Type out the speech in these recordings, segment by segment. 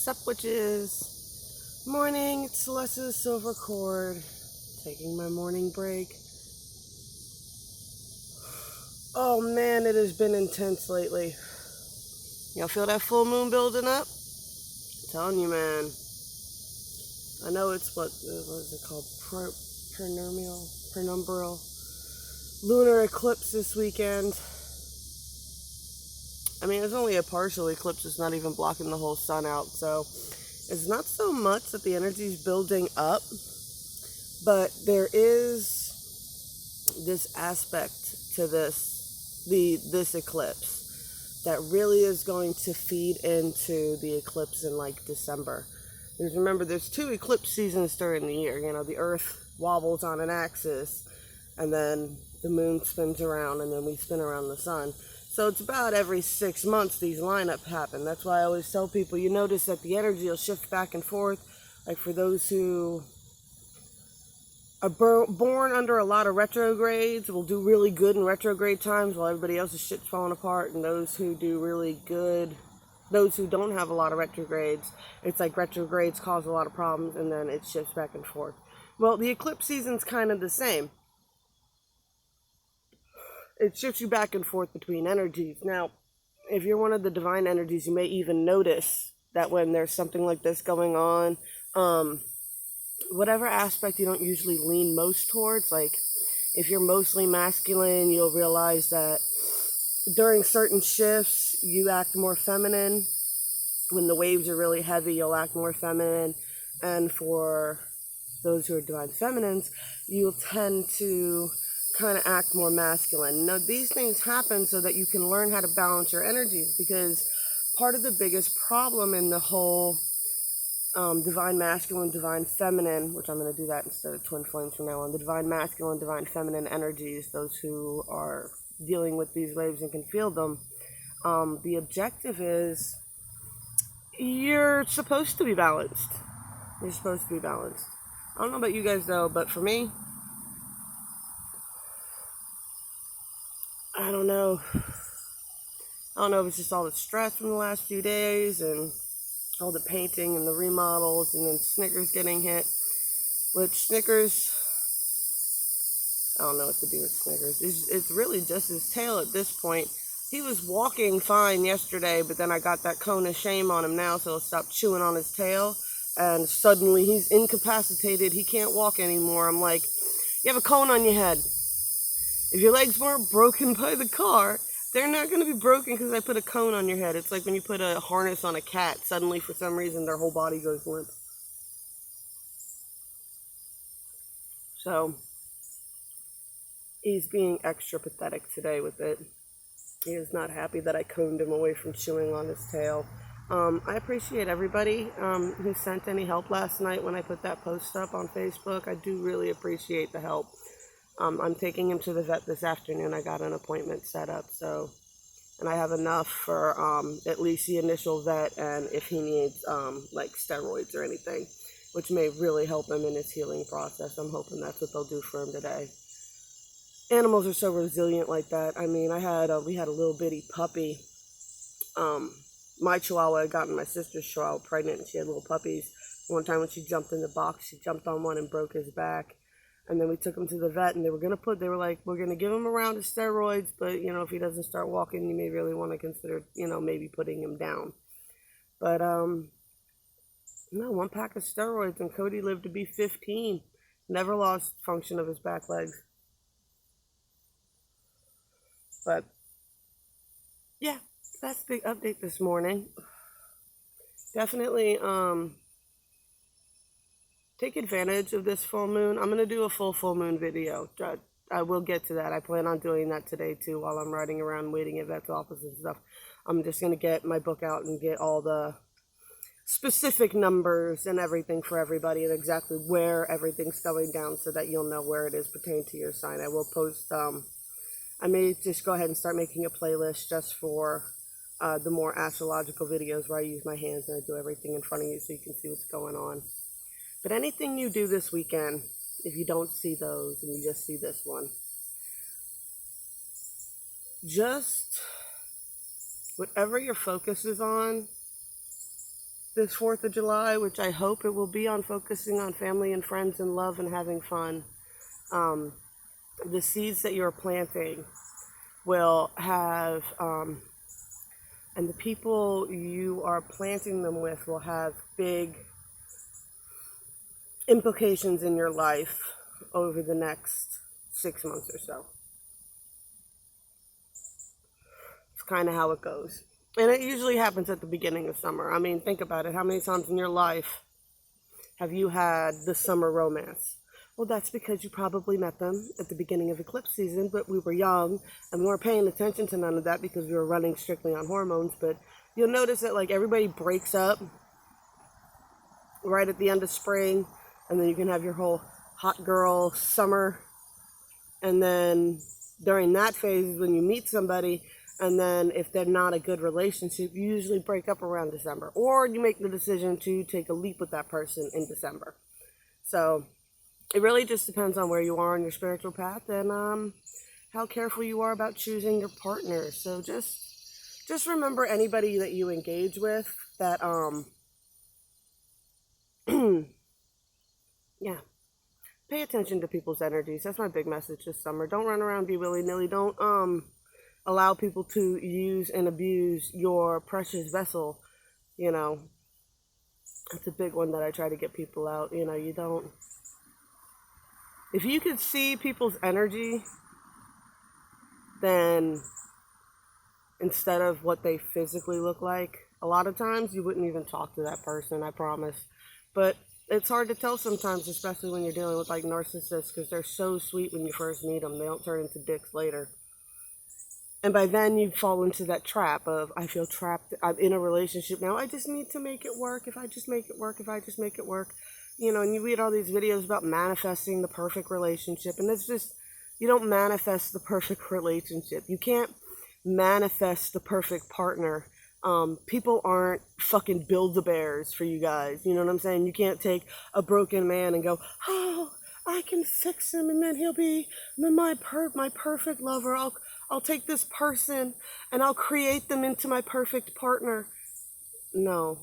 Sup witches? Morning, it's Celeste Silver Cord. Taking my morning break. Oh man, it has been intense lately. Y'all feel that full moon building up? I'm telling you, man. I know it's what is it called? Penumbral lunar eclipse this weekend. I mean, it's only a partial eclipse. It's not even blocking the whole sun out, so it's not so much that the energy is building up, but there is this aspect to this eclipse that really is going to feed into the eclipse in like December. Because remember, there's 2 eclipse seasons during the year. You know, the Earth wobbles on an axis, and then the moon spins around, and then we spin around the sun. So it's about every 6 months these lineups happen. That's why I always tell people, you notice that the energy will shift back and forth. Like for those who are born under a lot of retrogrades, will do really good in retrograde times while everybody else's shit's falling apart. And those who do really good, those who don't have a lot of retrogrades, it's like retrogrades cause a lot of problems and then it shifts back and forth. Well, the eclipse season's kind of the same. It shifts you back and forth between energies. Now, if you're one of the divine energies, you may even notice that when there's something like this going on, whatever aspect you don't usually lean most towards, like if you're mostly masculine, you'll realize that during certain shifts, you act more feminine. When the waves are really heavy, you'll act more feminine. And for those who are divine feminines, you'll tend to kind of act more masculine. Now, these things happen so that you can learn how to balance your energies, because part of the biggest problem in the whole divine masculine, divine feminine, which I'm going to do that instead of twin flames from now on, the divine masculine, divine feminine energies, those who are dealing with these waves and can feel them, the objective is you're supposed to be balanced. You're supposed to be balanced. I don't know about you guys though, but for me, I don't know if it's just all the stress from the last few days and all the painting and the remodels, and then Snickers getting hit, which Snickers, I don't know what to do with Snickers. It's really just his tail at this point. He was walking fine yesterday, but then I got that cone of shame on him now, so he'll stop chewing on his tail, and suddenly he's incapacitated. He can't walk anymore. I'm like, you have a cone on your head. If your legs weren't broken by the car, they're not going to be broken because I put a cone on your head. It's like when you put a harness on a cat, suddenly for some reason their whole body goes limp. So he's being extra pathetic today with it. He is not happy that I coned him away from chewing on his tail. I appreciate everybody who sent any help last night when I put that post up on Facebook. I do really appreciate the help. I'm taking him to the vet this afternoon. I got an appointment set up, and I have enough for at least the initial vet, and if he needs like steroids or anything, which may really help him in his healing process. I'm hoping that's what they'll do for him today. Animals are so resilient like that. I mean, we had a little bitty puppy. My Chihuahua had gotten my sister's Chihuahua pregnant, and she had little puppies. One time when she jumped in the box, she jumped on one and broke his back. And then we took him to the vet, and they were like, we're going to give him a round of steroids, but, if he doesn't start walking, you may really want to consider, maybe putting him down. But, no, 1 pack of steroids, and Cody lived to be 15. Never lost function of his back legs. But, yeah, that's the big update this morning. Definitely, take advantage of this full moon. I'm going to do a full moon video. I will get to that. I plan on doing that today too while I'm riding around waiting at vet's office and stuff. I'm just going to get my book out and get all the specific numbers and everything for everybody and exactly where everything's going down so that you'll know where it is pertaining to your sign. I will post, I may just go ahead and start making a playlist just for the more astrological videos where I use my hands and I do everything in front of you so you can see what's going on. But anything you do this weekend, if you don't see those and you just see this one, just whatever your focus is on, this 4th of July, which I hope it will be on focusing on family and friends and love and having fun. The seeds that you're planting will have, and the people you are planting them with will have big implications in your life over the next 6 months or so. It's kind of how it goes. And it usually happens at the beginning of summer. I mean, think about it. How many times in your life have you had the summer romance? Well, that's because you probably met them at the beginning of eclipse season, but we were young and we weren't paying attention to none of that because we were running strictly on hormones. But you'll notice that like everybody breaks up right at the end of spring, and then you can have your whole hot girl summer. And then during that phase is when you meet somebody, and then if they're not a good relationship, you usually break up around December. Or you make the decision to take a leap with that person in December. So it really just depends on where you are on your spiritual path and how careful you are about choosing your partner. So just remember anybody that you engage with that, yeah, pay attention to people's energies. That's my big message this summer. Don't run around and be willy-nilly. Don't allow people to use and abuse your precious vessel. You know, that's a big one that I try to get people out. You know, you don't, if you could see people's energy, then instead of what they physically look like, a lot of times you wouldn't even talk to that person, I promise. But it's hard to tell sometimes, especially when you're dealing with like narcissists, because they're so sweet when you first meet them. They don't turn into dicks later. And by then you fall into that trap of, I feel trapped, I'm in a relationship now, I just need to make it work, if I just make it work, if I just make it work. You know, and you read all these videos about manifesting the perfect relationship, and it's just, you don't manifest the perfect relationship. You can't manifest the perfect partner. People aren't fucking Build-A-Bears for you guys. You know what I'm saying? You can't take a broken man and go, oh, I can fix him and then he'll be my perfect lover. I'll take this person and I'll create them into my perfect partner. No,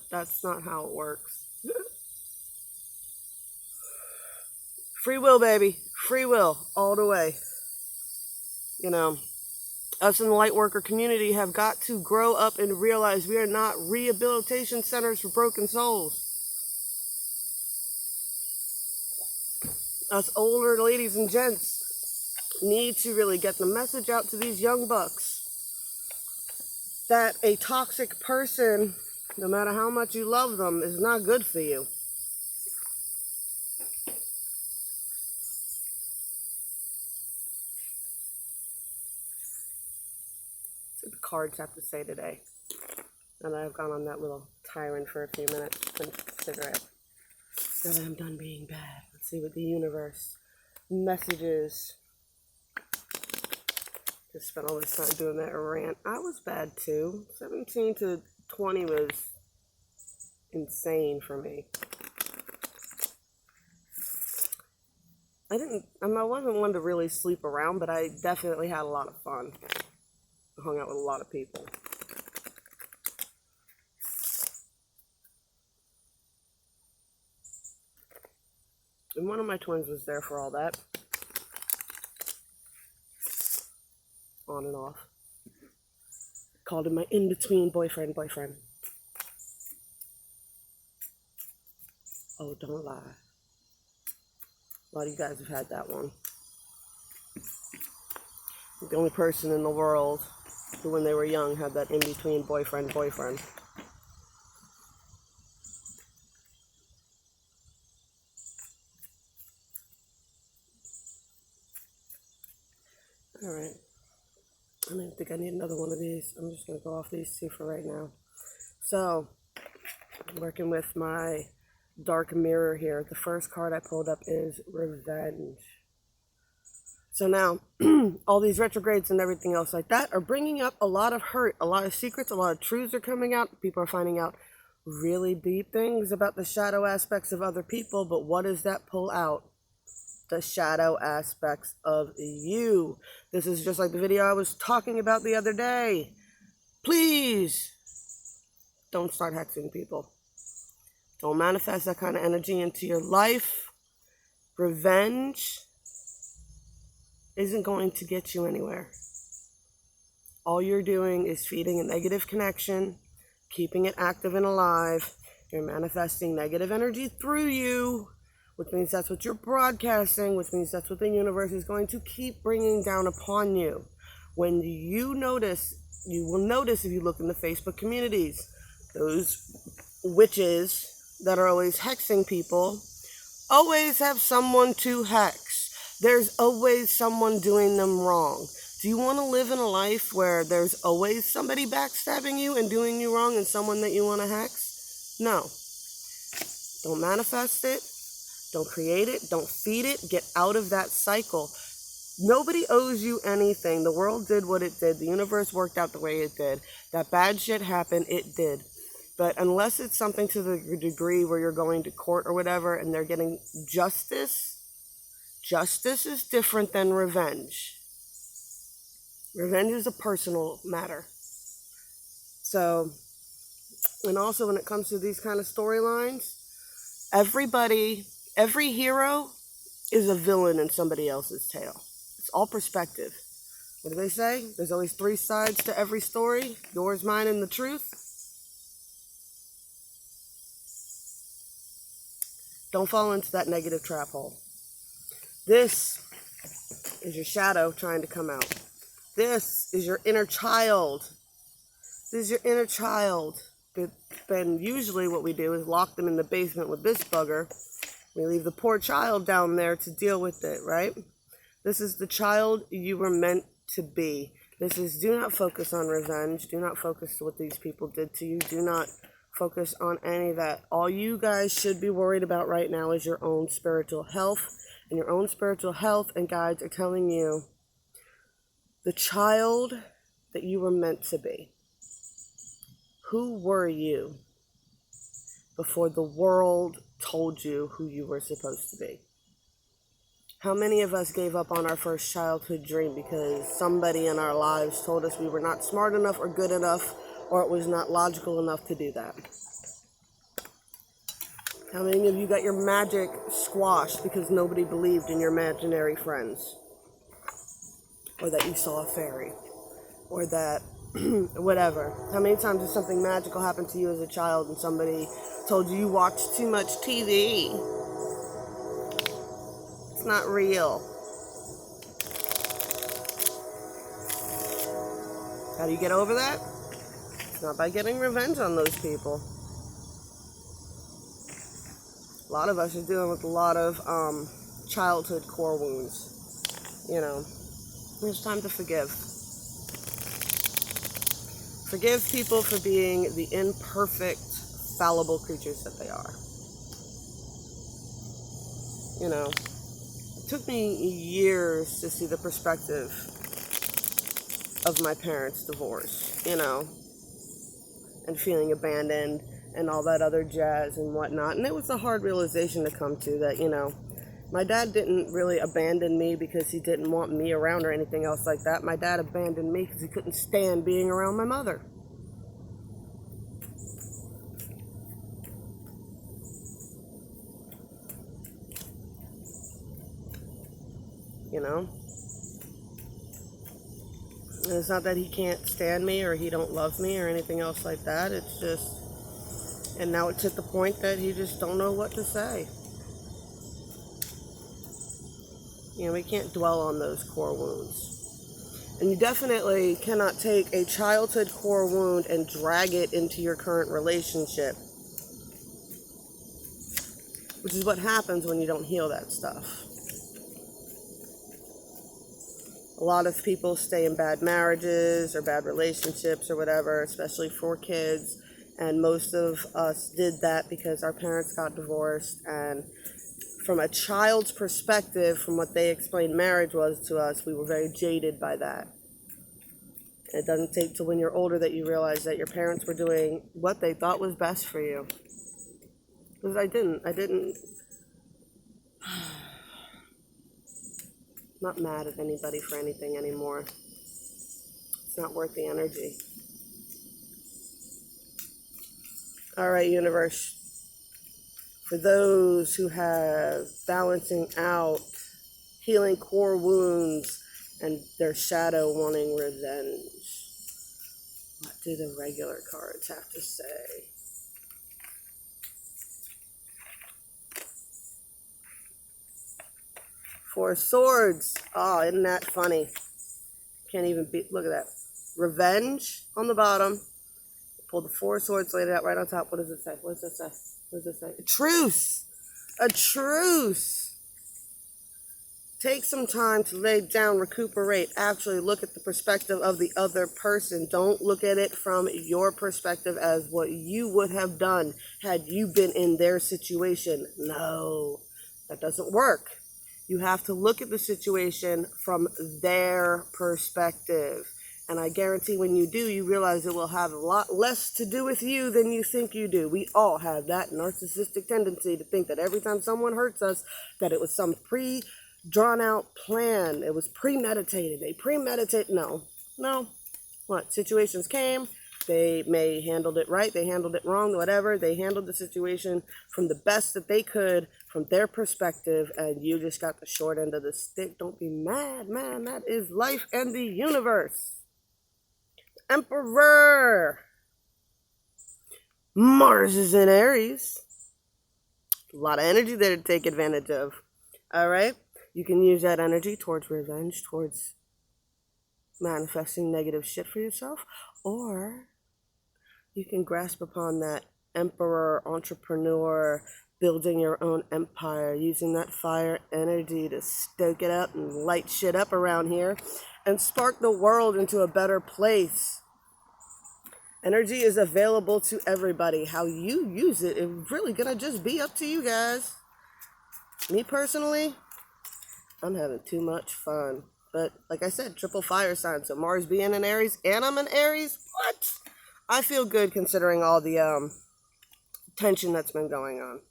that's not how it works. Free will, baby. Free will, all the way. You know, us in the light worker community have got to grow up and realize we are not rehabilitation centers for broken souls. Us older ladies and gents need to really get the message out to these young bucks that a toxic person, no matter how much you love them, is not good for you. That's what the cards have to say today. Now that I've gone on that little tyrant for a few minutes, and a cigarette. Now that I'm done being bad, let's see what the universe messages. Just spent all this time doing that rant. I was bad too. 17 to 20 was insane for me. I wasn't one to really sleep around, but I definitely had a lot of fun. I hung out with a lot of people. And one of my twins was there for all that. On and off. Called him my in-between boyfriend. Oh, don't lie. A lot of you guys have had that one. The only person in the world who, when they were young, had that in-between boyfriend. Alright. I don't think I need another one of these. I'm just going to go off these two for right now. So, working with my dark mirror here. The first card I pulled up is Revenge. So now, all these retrogrades and everything else like that are bringing up a lot of hurt, a lot of secrets, a lot of truths are coming out. People are finding out really deep things about the shadow aspects of other people, but what does that pull out? The shadow aspects of you. This is just like the video I was talking about the other day. Please don't start hexing people. Don't manifest that kind of energy into your life. Revenge isn't going to get you anywhere. All you're doing is feeding a negative connection, keeping it active and alive. You're manifesting negative energy through you, which means that's what you're broadcasting, which means that's what the universe is going to keep bringing down upon you. When you notice, you will notice if you look in the Facebook communities, those witches that are always hexing people always have someone to hex. There's always someone doing them wrong. Do you want to live in a life where there's always somebody backstabbing you and doing you wrong and someone that you want to hex? No. Don't manifest it. Don't create it. Don't feed it. Get out of that cycle. Nobody owes you anything. The world did what it did. The universe worked out the way it did. That bad shit happened. It did. But unless it's something to the degree where you're going to court or whatever and they're getting justice, justice is different than revenge. Revenge is a personal matter. So, and also when it comes to these kind of storylines, every hero is a villain in somebody else's tale. It's all perspective. What do they say? There's always 3 sides to every story. Yours, mine, and the truth. Don't fall into that negative trap hole. This is your shadow trying to come out. This is your inner child. This is your inner child. Then usually what we do is lock them in the basement with this bugger. We leave the poor child down there to deal with it, right? This is the child you were meant to be. This is, do not focus on revenge. Do not focus on what these people did to you. Do not focus on any of that. All you guys should be worried about right now is your own spiritual health. And your own spiritual health and guides are telling you the child that you were meant to be. Who were you before the world told you who you were supposed to be? How many of us gave up on our first childhood dream because somebody in our lives told us we were not smart enough or good enough, or it was not logical enough to do that? How many of you got your magic squashed because nobody believed in your imaginary friends? Or that you saw a fairy? Or that whatever. How many times did something magical happen to you as a child and somebody told you watched too much TV? It's not real. How do you get over that? It's not by getting revenge on those people. A lot of us are dealing with a lot of childhood core wounds. You know, it's time to forgive. Forgive people for being the imperfect, fallible creatures that they are. You know, it took me years to see the perspective of my parents' divorce, you know, and feeling abandoned and all that other jazz and whatnot. And it was a hard realization to come to that, you know, my dad didn't really abandon me because he didn't want me around or anything else like that. My dad abandoned me because he couldn't stand being around my mother. You know? And it's not that he can't stand me or he don't love me or anything else like that. It's just, and now it's at the point that he just don't know what to say. You know, we can't dwell on those core wounds. And you definitely cannot take a childhood core wound and drag it into your current relationship. Which is what happens when you don't heal that stuff. A lot of people stay in bad marriages or bad relationships or whatever, especially for kids. And most of us did that because our parents got divorced. And from a child's perspective, from what they explained marriage was to us, we were very jaded by that. It doesn't take till when you're older that you realize that your parents were doing what they thought was best for you. Because I didn't. I'm not mad at anybody for anything anymore. It's not worth the energy. All right, universe. For those who have balancing out, healing core wounds, and their shadow wanting revenge, what do the regular cards have to say? Four of Swords. Oh, isn't that funny? Can't even beat. Look at that. Revenge on the bottom. Pull the Four of Swords, laid it out right on top. What does it say? What does it say? What does it say? A truce. A truce. Take some time to lay down, recuperate. Actually, look at the perspective of the other person. Don't look at it from your perspective as what you would have done had you been in their situation. No, that doesn't work. You have to look at the situation from their perspective. And I guarantee when you do, you realize it will have a lot less to do with you than you think you do. We all have that narcissistic tendency to think that every time someone hurts us, that it was some drawn out plan. It was premeditated. They premeditated. No. What? Situations came. They may handled it right. They handled it wrong. Whatever. They handled the situation from the best that they could from their perspective. And you just got the short end of the stick. Don't be mad, man. That is life and the universe. Emperor. Mars is in Aries. A lot of energy there to take advantage of. All right. You can use that energy towards revenge, towards manifesting negative shit for yourself, or you can grasp upon that emperor, entrepreneur, building your own empire, using that fire energy to stoke it up and light shit up around here and spark the world into a better place. Energy is available to everybody. How you use it is really gonna just be up to you guys. Me personally, I'm having too much fun. But like I said, triple fire sign. So Mars being in Aries and I'm in Aries. What? I feel good considering all the tension that's been going on.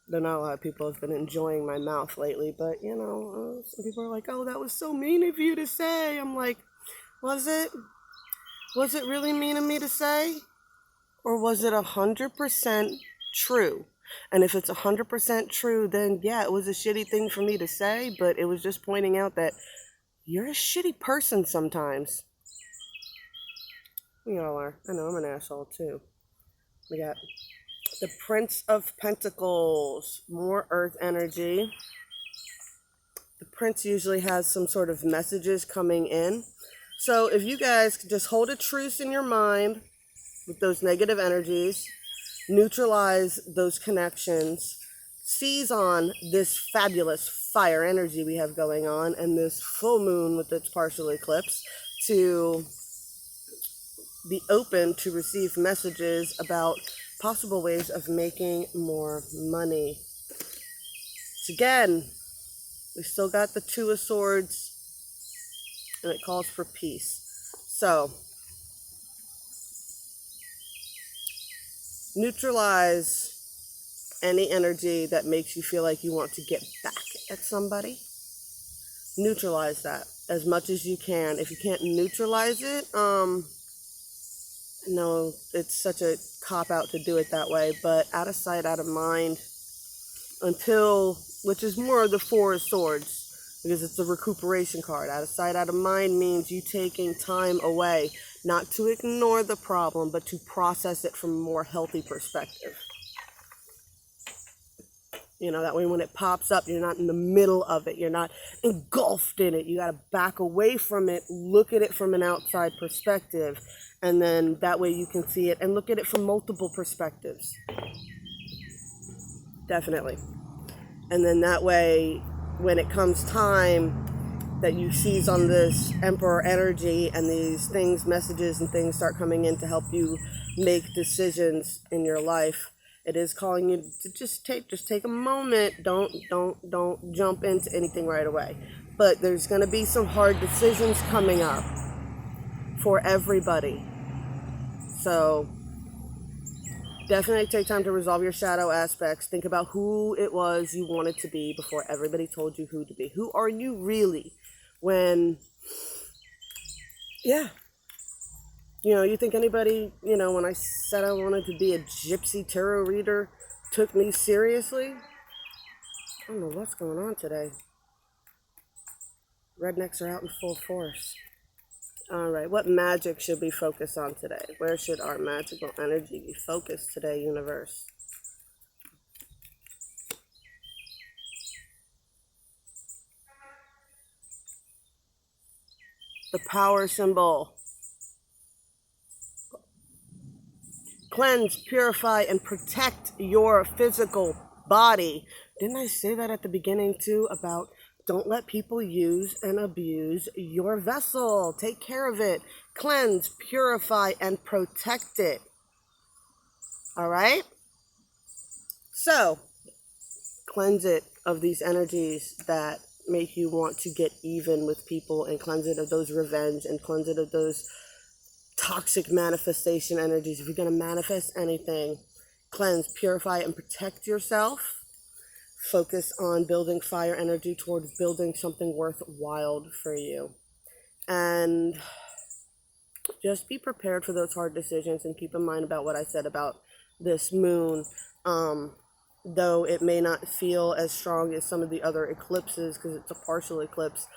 Though not a lot of people have been enjoying my mouth lately. But, you know, some people are like, oh, that was so mean of you to say. I'm like, was it? Was it really mean of me to say? Or was it 100% true? And if it's 100% true, then yeah, it was a shitty thing for me to say, but it was just pointing out that you're a shitty person sometimes. We all are. I know, I'm an asshole too. We got the Prince of Pentacles, more earth energy. The Prince usually has some sort of messages coming in. So if you guys could just hold a truce in your mind with those negative energies, neutralize those connections, seize on this fabulous fire energy we have going on and this full moon with its partial eclipse to be open to receive messages about possible ways of making more money. So again, we still got the Two of Swords and it calls for peace. So neutralize any energy that makes you feel like you want to get back at somebody. Neutralize that as much as you can. If you can't neutralize it, no, it's such a cop-out to do it that way, but out of sight, out of mind, until, which is more of the Four of Swords, because it's a recuperation card. Out of sight, out of mind means you taking time away, not to ignore the problem, but to process it from a more healthy perspective. You know, that way when it pops up, you're not in the middle of it. You're not engulfed in it. You got to back away from it, look at it from an outside perspective, and then that way you can see it and look at it from multiple perspectives. Definitely. And then that way, when it comes time that you seize on this Emperor energy and these things, messages and things start coming in to help you make decisions in your life, it is calling you to just take a moment. Don't jump into anything right away. But there's going to be some hard decisions coming up for everybody. So definitely take time to resolve your shadow aspects. Think about who it was you wanted to be before everybody told you who to be. Who are you really when, yeah. You think anybody, when I said I wanted to be a gypsy tarot reader, took me seriously? I don't know what's going on today. Rednecks are out in full force. All right, what magic should we focus on today? Where should our magical energy be focused today, universe? The power symbol. Cleanse, purify, and protect your physical body. Didn't I say that at the beginning too about don't let people use and abuse your vessel. Take care of it. Cleanse, purify, and protect it. All right? So, cleanse it of these energies that make you want to get even with people, and cleanse it of those revenge, and cleanse it of those toxic manifestation energies. If you're going to manifest anything, cleanse, purify, and protect yourself. Focus on building fire energy towards building something worthwhile for you. And just be prepared for those hard decisions, and keep in mind about what I said about this moon. Though it may not feel as strong as some of the other eclipses because it's a partial eclipse,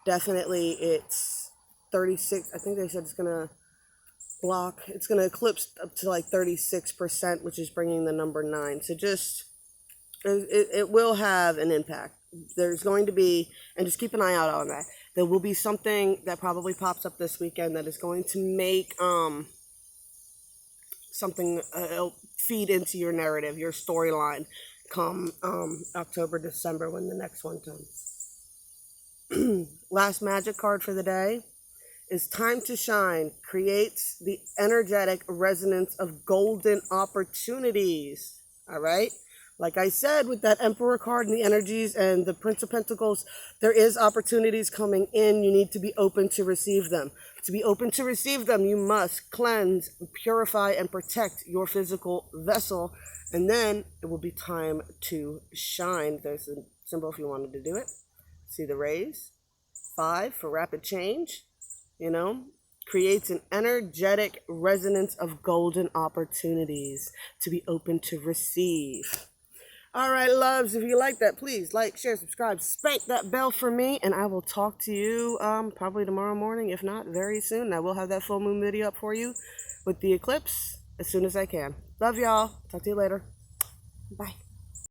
definitely it's 36. I think they said it's going to eclipse up to like 36%, which is bringing the number 9. So it will have an impact. There's going to be, and just keep an eye out on that. There will be something that probably pops up this weekend that is going to make something feed into your narrative, your storyline, come October, December, when the next one comes. Last magic card for the day is Time to Shine. Creates the energetic resonance of golden opportunities. All right? Like I said, with that Emperor card and the energies and the Prince of Pentacles, there is opportunities coming in. You need to be open to receive them. To be open to receive them, you must cleanse, purify, and protect your physical vessel. And then it will be time to shine. There's a symbol if you wanted to do it. See the rays? 5 for rapid change. Creates an energetic resonance of golden opportunities to be open to receive. All right, loves, if you like that, please like, share, subscribe, spank that bell for me, and I will talk to you probably tomorrow morning, if not very soon. I will have that full moon video up for you with the eclipse as soon as I can. Love y'all. Talk to you later. Bye.